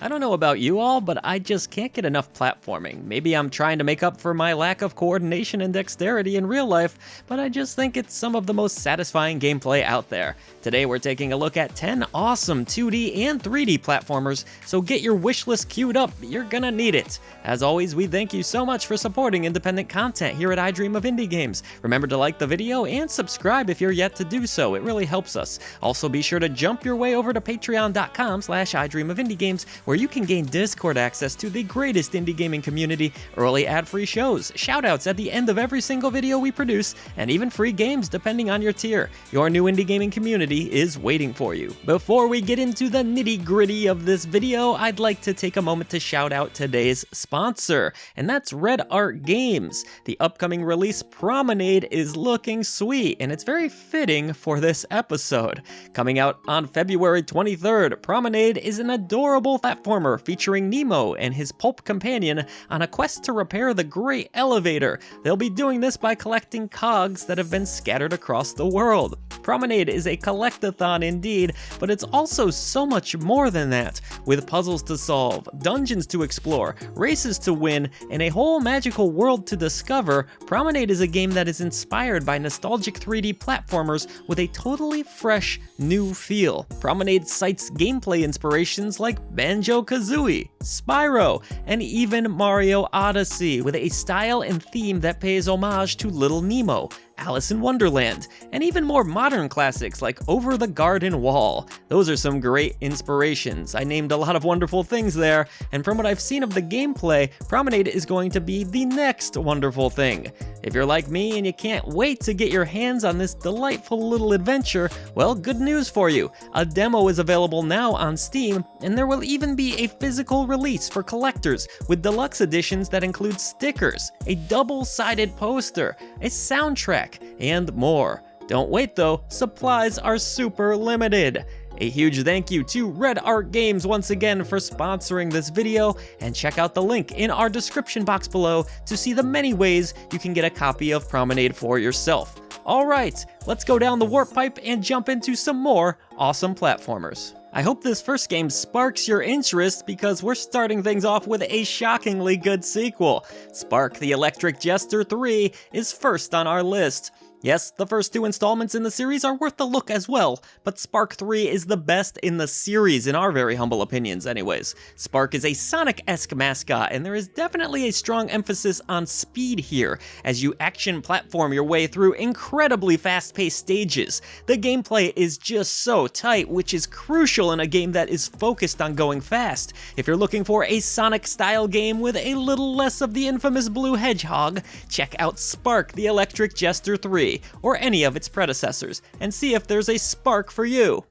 I don't know about you all, but I just can't get enough platforming. Maybe I'm trying to make up for my lack of coordination and dexterity in real life, but I just think it's some of the most satisfying gameplay out there. Today we're taking a look at 10 awesome 2D and 3D platformers, so get your wishlist queued up, you're gonna need it. As always, we thank you so much for supporting independent content here at I Dream of Indie Games. Remember to like the video and subscribe if you're yet to do so, it really helps us. Also be sure to jump your way over to patreon.com/idreamofindiegames, where you can gain Discord access to the greatest indie gaming community, early ad-free shows, shoutouts at the end of every single video we produce, and even free games depending on your tier. Your new indie gaming community is waiting for you. Before we get into the nitty-gritty of this video, I'd like to take a moment to shout out today's sponsor, and that's Red Art Games. The upcoming release Promenade is looking sweet, and it's very fitting for this episode. Coming out on February 23rd, Promenade is an adorable platformer featuring Nemo and his pulp companion on a quest to repair the Great Elevator. They'll be doing this by collecting cogs that have been scattered across the world. Promenade is a collectathon indeed, but it's also so much more than that. With puzzles to solve, dungeons to explore, races to win, and a whole magical world to discover, Promenade is a game that is inspired by nostalgic 3D platformers with a totally fresh, new feel. Promenade cites gameplay inspirations like Banjo-Kazooie, Spyro, and even Mario Odyssey, with a style and theme that pays homage to Little Nemo, Alice in Wonderland, and even more modern classics like Over the Garden Wall. Those are some great inspirations. I named a lot of wonderful things there, and from what I've seen of the gameplay, Promenade is going to be the next wonderful thing. If you're like me and you can't wait to get your hands on this delightful little adventure, well, good news for you. A demo is available now on Steam, and there will even be a physical release for collectors with deluxe editions that include stickers, a double-sided poster, a soundtrack, and more. Don't wait though, supplies are super limited. A huge thank you to Red Art Games once again for sponsoring this video, and check out the link in our description box below to see the many ways you can get a copy of Promenade for yourself. Alright, let's go down the warp pipe and jump into some more awesome platformers. I hope this first game sparks your interest because we're starting things off with a shockingly good sequel. Spark the Electric Jester 3 is first on our list. Yes, the first two installments in the series are worth a look as well, but Spark 3 is the best in the series in our very humble opinions anyways. Spark is a Sonic-esque mascot, and there is definitely a strong emphasis on speed here, as you action platform your way through incredibly fast-paced stages. The gameplay is just so tight, which is crucial in a game that is focused on going fast. If you're looking for a Sonic-style game with a little less of the infamous blue hedgehog, check out Spark the Electric Jester 3. Or any of its predecessors, and see if there's a spark for you.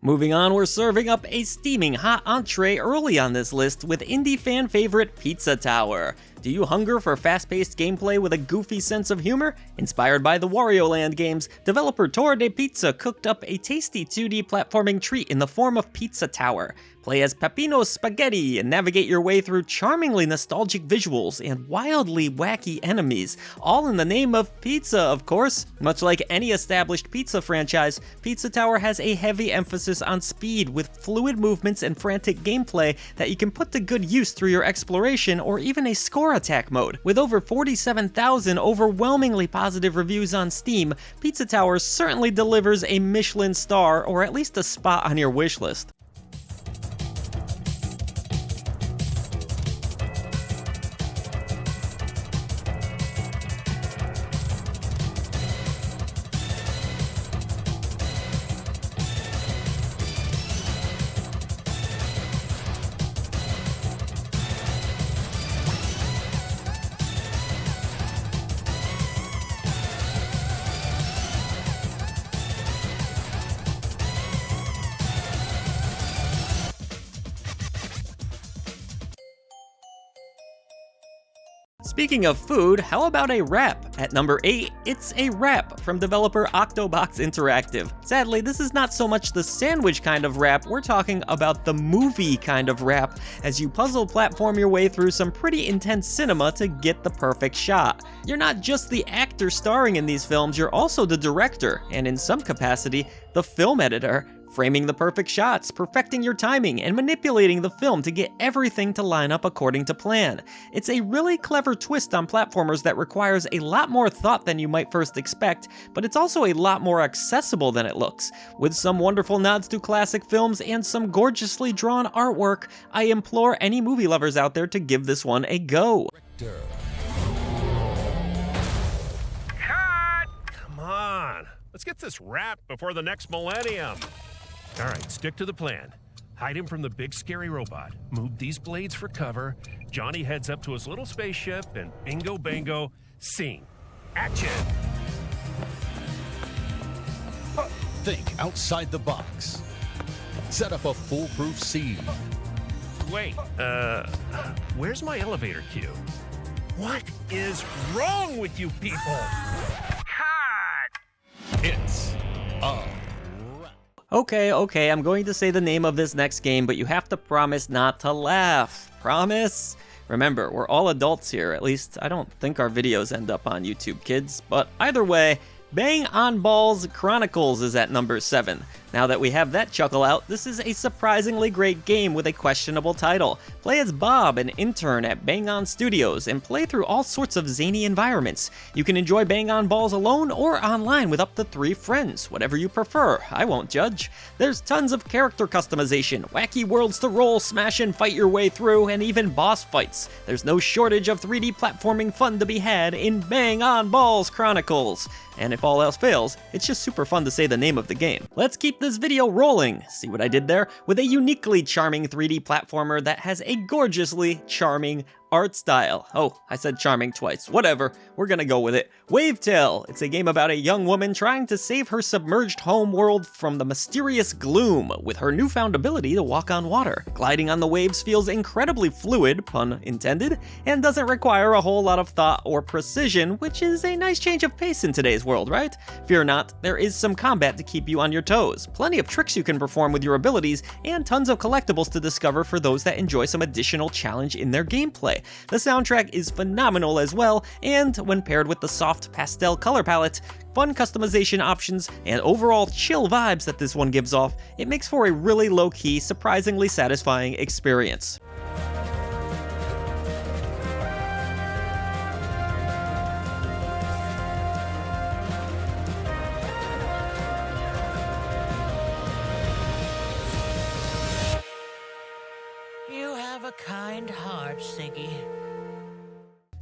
Moving on, we're serving up a steaming hot entree early on this list with indie fan favorite Pizza Tower. Do you hunger for fast-paced gameplay with a goofy sense of humor? Inspired by the Wario Land games, developer Torre de Pizza cooked up a tasty 2D platforming treat in the form of Pizza Tower. Play as Peppino Spaghetti and navigate your way through charmingly nostalgic visuals and wildly wacky enemies, all in the name of pizza, of course. Much like any established pizza franchise, Pizza Tower has a heavy emphasis on speed with fluid movements and frantic gameplay that you can put to good use through your exploration or even a score attack mode. With over 47,000 overwhelmingly positive reviews on Steam, Pizza Tower certainly delivers a Michelin star or at least a spot on your wishlist. Speaking of food, how about a wrap? At number 8, it's a wrap from developer Octobox Interactive. Sadly, this is not so much the sandwich kind of wrap, we're talking about the movie kind of wrap, as you puzzle platform your way through some pretty intense cinema to get the perfect shot. You're not just the actor starring in these films, you're also the director, and in some capacity, the film editor, framing the perfect shots, perfecting your timing, and manipulating the film to get everything to line up according to plan. It's a really clever twist on platformers that requires a lot more thought than you might first expect, but it's also a lot more accessible than it looks. With some wonderful nods to classic films and some gorgeously drawn artwork, I implore any movie lovers out there to give this one a go. Cut! Come on, let's get this wrap before the next millennium. All right, stick to the plan. Hide him from the big scary robot. Move these blades for cover. Johnny heads up to his little spaceship, and bingo bango, scene. Action! Think outside the box. Set up a foolproof scene. Wait, where's my elevator cue? What is wrong with you people? Cut! It's a Okay, I'm going to say the name of this next game, but you have to promise not to laugh. Promise? Remember, we're all adults here, at least I don't think our videos end up on YouTube, kids. But either way, Bang on Balls Chronicles is at number 7. Now that we have that chuckle out, this is a surprisingly great game with a questionable title. Play as Bob, an intern at Bang On Studios, and play through all sorts of zany environments. You can enjoy Bang On Balls alone or online with up to 3 friends, whatever you prefer, I won't judge. There's tons of character customization, wacky worlds to roll, smash and fight your way through, and even boss fights. There's no shortage of 3D platforming fun to be had in Bang On Balls Chronicles. And if all else fails, it's just super fun to say the name of the game. Let's keep this video rolling. See what I did there? With a uniquely charming 3D platformer that has a gorgeously charming art style. Oh, I said charming twice. Whatever, we're gonna go with it. Wavetale. It's a game about a young woman trying to save her submerged home world from the mysterious gloom with her newfound ability to walk on water. Gliding on the waves feels incredibly fluid, pun intended, and doesn't require a whole lot of thought or precision, which is a nice change of pace in today's world, right? Fear not, there is some combat to keep you on your toes, plenty of tricks you can perform with your abilities, and tons of collectibles to discover for those that enjoy some additional challenge in their gameplay. The soundtrack is phenomenal as well, and when paired with the soft pastel color palette, fun customization options, and overall chill vibes that this one gives off, it makes for a really low-key, surprisingly satisfying experience. You have a kind heart, Siggy.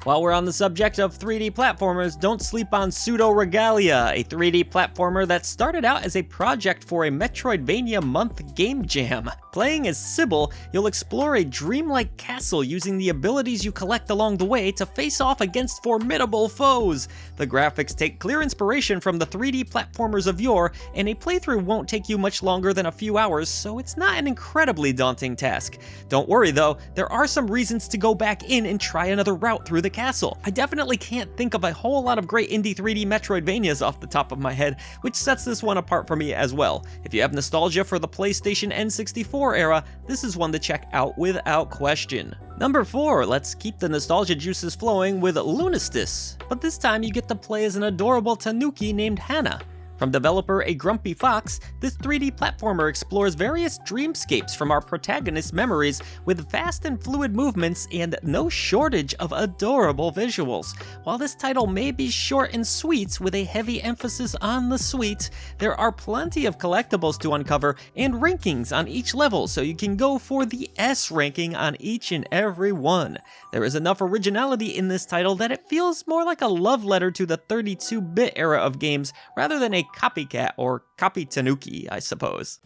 While we're on the subject of 3D platformers, don't sleep on Pseudoregalia, a 3D platformer that started out as a project for a Metroidvania Month game jam. Playing as Sybil, you'll explore a dreamlike castle using the abilities you collect along the way to face off against formidable foes. The graphics take clear inspiration from the 3D platformers of yore, and a playthrough won't take you much longer than a few hours, so it's not an incredibly daunting task. Don't worry though, there are some reasons to go back in and try another route through the castle. I definitely can't think of a whole lot of great indie 3D Metroidvanias off the top of my head, which sets this one apart for me as well. If you have nostalgia for the PlayStation N64 era, this is one to check out without question. Number 4, let's keep the nostalgia juices flowing with Lunistice, but this time you get to play as an adorable tanuki named Hannah. From developer A Grumpy Fox, this 3D platformer explores various dreamscapes from our protagonist's memories with fast and fluid movements and no shortage of adorable visuals. While this title may be short and sweet with a heavy emphasis on the sweet, there are plenty of collectibles to uncover and rankings on each level, so you can go for the S ranking on each and every one. There is enough originality in this title that it feels more like a love letter to the 32-bit era of games rather than a copycat or copy tanuki, I suppose.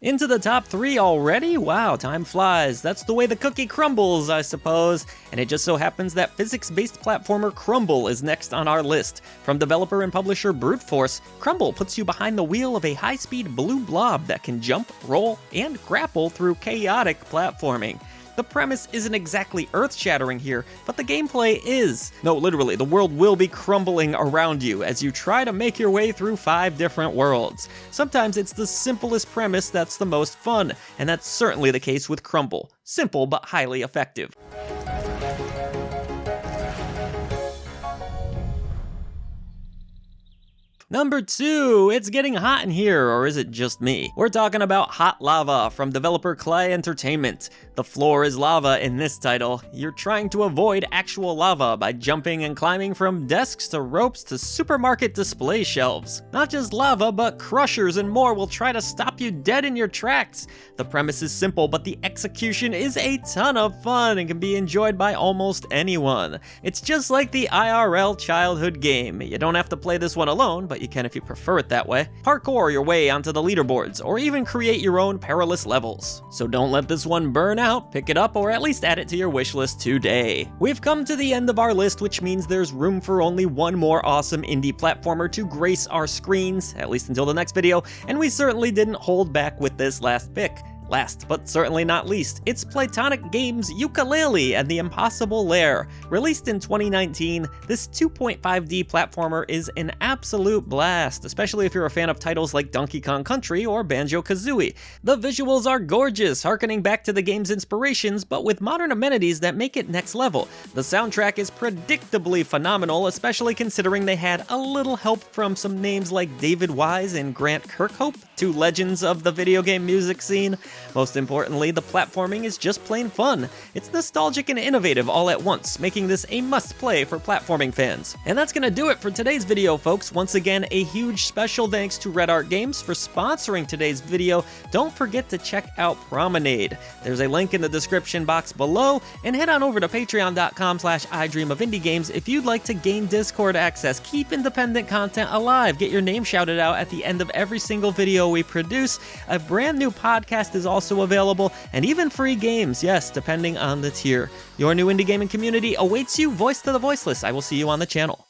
Into the top 3 already? Wow, time flies. That's the way the cookie crumbles, I suppose. And it just so happens that physics-based platformer Crumble is next on our list. From developer and publisher Brute Force, Crumble puts you behind the wheel of a high-speed blue blob that can jump, roll, and grapple through chaotic platforming. The premise isn't exactly earth-shattering here, but the gameplay is. No, literally, the world will be crumbling around you as you try to make your way through 5 different worlds. Sometimes it's the simplest premise that's the most fun, and that's certainly the case with Crumble. Simple but highly effective. Number 2, it's getting hot in here, or is it just me? We're talking about Hot Lava from developer Clay Entertainment. The floor is lava in this title. You're trying to avoid actual lava by jumping and climbing from desks to ropes to supermarket display shelves. Not just lava, but crushers and more will try to stop you dead in your tracks. The premise is simple, but the execution is a ton of fun and can be enjoyed by almost anyone. It's just like the IRL childhood game. You don't have to play this one alone, but you can if you prefer it that way. Parkour your way onto the leaderboards, or even create your own perilous levels. So don't let this one burn out, pick it up, or at least add it to your wishlist today. We've come to the end of our list, which means there's room for only one more awesome indie platformer to grace our screens, at least until the next video, and we certainly didn't hold back with this last pick. Last, but certainly not least, it's Playtonic Games' Yooka-Laylee and the Impossible Lair. Released in 2019, this 2.5D platformer is an absolute blast, especially if you're a fan of titles like Donkey Kong Country or Banjo-Kazooie. The visuals are gorgeous, harkening back to the game's inspirations, but with modern amenities that make it next level. The soundtrack is predictably phenomenal, especially considering they had a little help from some names like David Wise and Grant Kirkhope, 2 legends of the video game music scene. Most importantly, the platforming is just plain fun. It's nostalgic and innovative all at once, making this a must-play for platforming fans. And that's gonna do it for today's video, folks. Once again, a huge special thanks to Red Art Games for sponsoring today's video. Don't forget to check out Promenade. There's a link in the description box below, and head on over to patreon.com/idreamofindiegames if you'd like to gain Discord access, keep independent content alive, get your name shouted out at the end of every single video we produce. A brand new podcast is also available, and even free games, yes, depending on the tier. Your new indie gaming community awaits you, voice to the voiceless. I will see you on the channel.